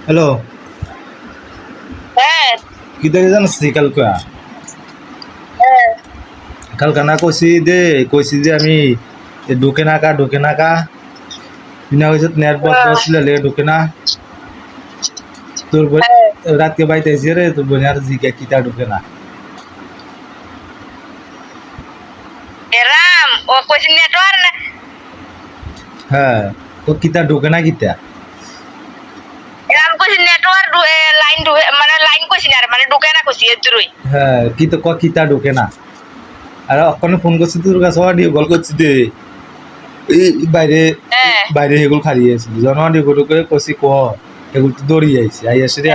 hello, হ্যাঁ কি দেখে জানিস কালকা হ্যাঁ কালকা না কইছি যে আমি ঢুকে নাকা বিনা হয়েছে নেট বন্ধ ছিল লে ঢুকে না তোর হ্যাঁ রাতকে বাইতে আইসি রে তোর বোন আর জিকা কিতা ঢুকে না এরাম ও কইছে নেটওয়ার্ক না হ্যাঁ তো কিতা ঢুকে না কিতা এরাম কইছে নেটওয়ার্ক লাইন মানে লাইন কইছি না মানে ঢুকে না কইছি এদুরই হ্যাঁ কিতা ঢুকে না আর ওখানে ফোন করছি তোর কাছে অডিও কল করছি দে এই বাইরে হ্যাঁ বাইরে এগুলো খারিয়ে আসছিল যখন অডিও কল করে কইছি ক এগুলো তো দৌড়িয়ে আইছে আই আসে রে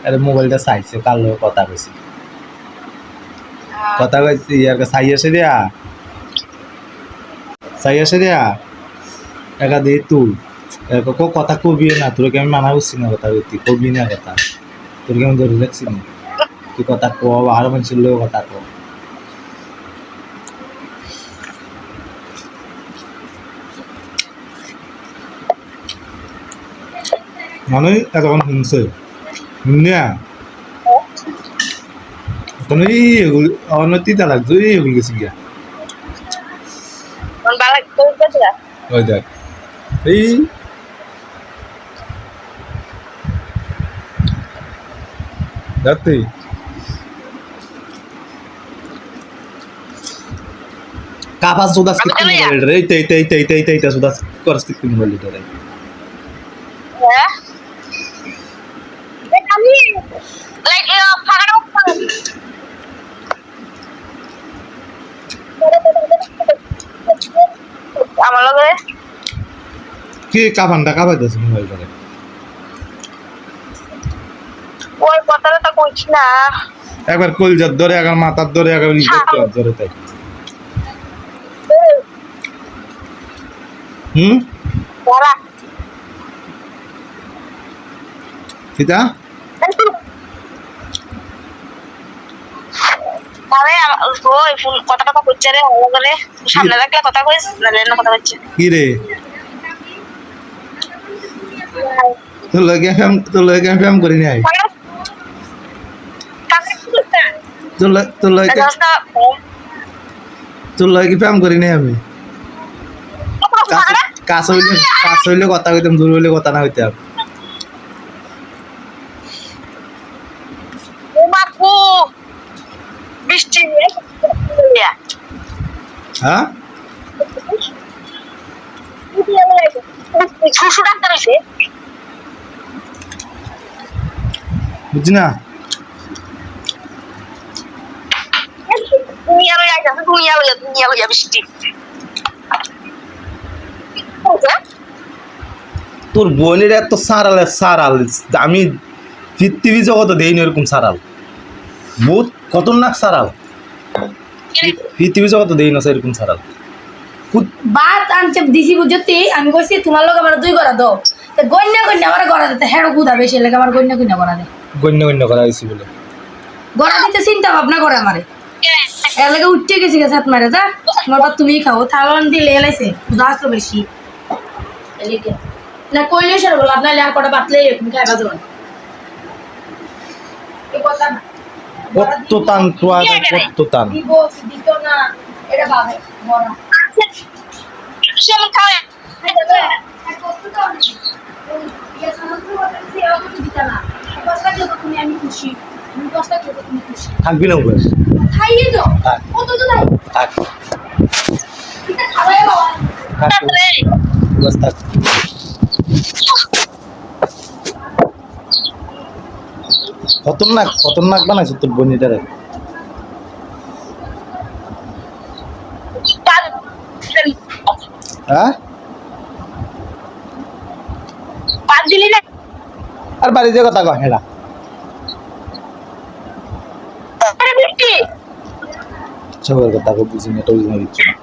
আরে মোবাইলটা চাইছে কার লগে কথা কইছি কথা কইছি আর চাই আসে রে একা দিয়ে তুই কথা কবি না তোরকে আমি মানা করছি না কথা কইতি কবি না কথা তোরকে আমি ধরে রাখছি না তুই কথা ক আর মানুষের লোক কথা ক মানে এতক্ষণ শুনছে শুনিয়া তখন এগুলো অনতিতা লাগছে এগুলো গেছি গিয়া কোন বালা কইছে ওই দেখ এই দেখতে kapas sudah skipin mobil dari tei sudah skor skipin mobil dari হ্যাঁ আমি লাইক ফাঁকা আমার লগে কি কাপানটা কাপাই দিয়েছে মোবাইল ধরে ওই কথাটা তো কইছ না একবার কলজার ধরে একবার মাথার ধরে একবার ইজ্জত ধরে তাই বলা কিটা আরে ওই ফোন কথাটা তো কইছে রে ওগুলো সামনে রাখলে কথা কইছ না লেন কথা কইছে কি রে তোর লগে ফ্যাম করি নাই তোর লগে ফ্যাম করি নাই আমি কাছ হইলে কথা কইতাম দূর হইলে কথা না হইতাম মাকু বৃষ্টি হ্যাঁ শুশু ডাক্তার আছে বুঝছি না দুনিয়া লইয়া বৃষ্টি তোর বোনের এত সারাল আমি পৃথিবী জগতে দেইনি এরকম সারাল বহুত খতরনাক সারাল পৃথিবী জগতে দেই না এরকম সারাল বাত আনছে দিছি বুঝতে আমি কইছি তোমার লোক আবার দুই করা দাও তো গন্যা আমার গড়া দিতে হেড়ো গুদা বেশি লাগে আমার গন্যা করা দে গণ্য করা হয়েছি বলে গড়া দিতে চিন্তা ভাবনা করে আমারে এর লাগে উঠতে গেছি সাত মারে যা তোমার বাদ তুমি খাও থালন দিলে এলাইছে গুদা আসলো বেশি এলিকে না কইলে সর বল আপনার আর কটা বাতলে তুমি খাইবা যাবেন এই কথা না কত টান কত টান দিব দিত না এটা বাবা বড়া সেমন খাওয়া থাকবি না উপরে থাক বাস থাক খতরনাক বানাইছো তোর বনিটারে হ্যাঁ বাদ দিলি না আর বাড়িতে কথা কয় হেরা বৃষ্টি সবার কথা কো বুঝি না তো বুঝি না কিছু না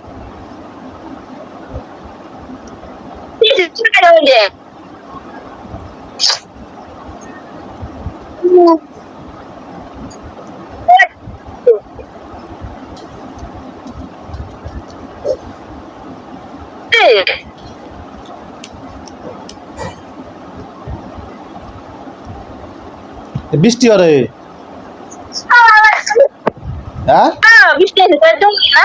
বৃষ্টি হরে হ্যাঁ বৃষ্টি আছে তো একদম না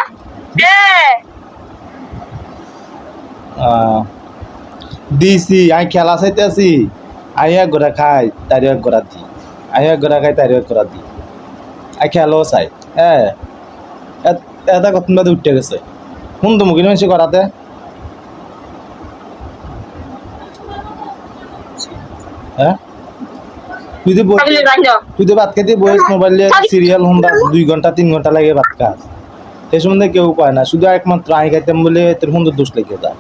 দিছি আমি খেলা চাইতে আছি আমি এক গোড়া খাই তারিও এক গোড়া দি আমি এক গোড়া খাই তারিও এক গোড়া দি আমি খেলাও চাই হ্যাঁ এটা কতদিন বাদে উঠে গেছে শুন তো মুখে মানুষ করাতে হ্যাঁ তুই তো ভাত খেতে বয়স মোবাইল সিরিয়াল হুন্দা 2 ঘন্টা 3 ঘন্টা লাগে ভাত খাস এই সম্বন্ধে কেউ কয় না শুধু একমাত্র আই খাইতাম বলে তোর সুন্দর দোষ লেগে যায়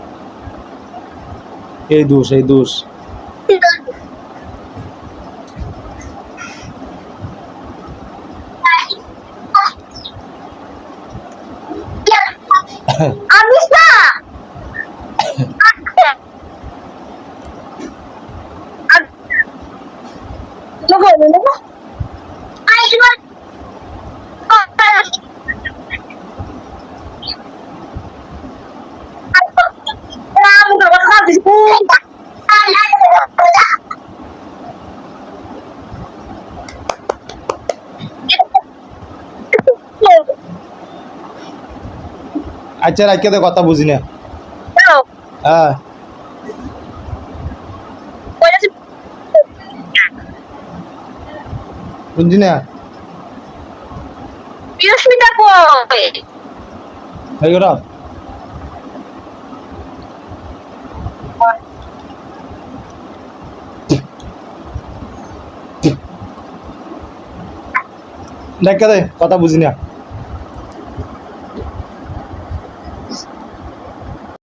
এই দোষ আমি না আচ্ছা রাখতে দে কথা বুঝি না হ্যাঁ বুঝি না বিস্মিতা কই এই গরা দেখ দে কথা বুঝি না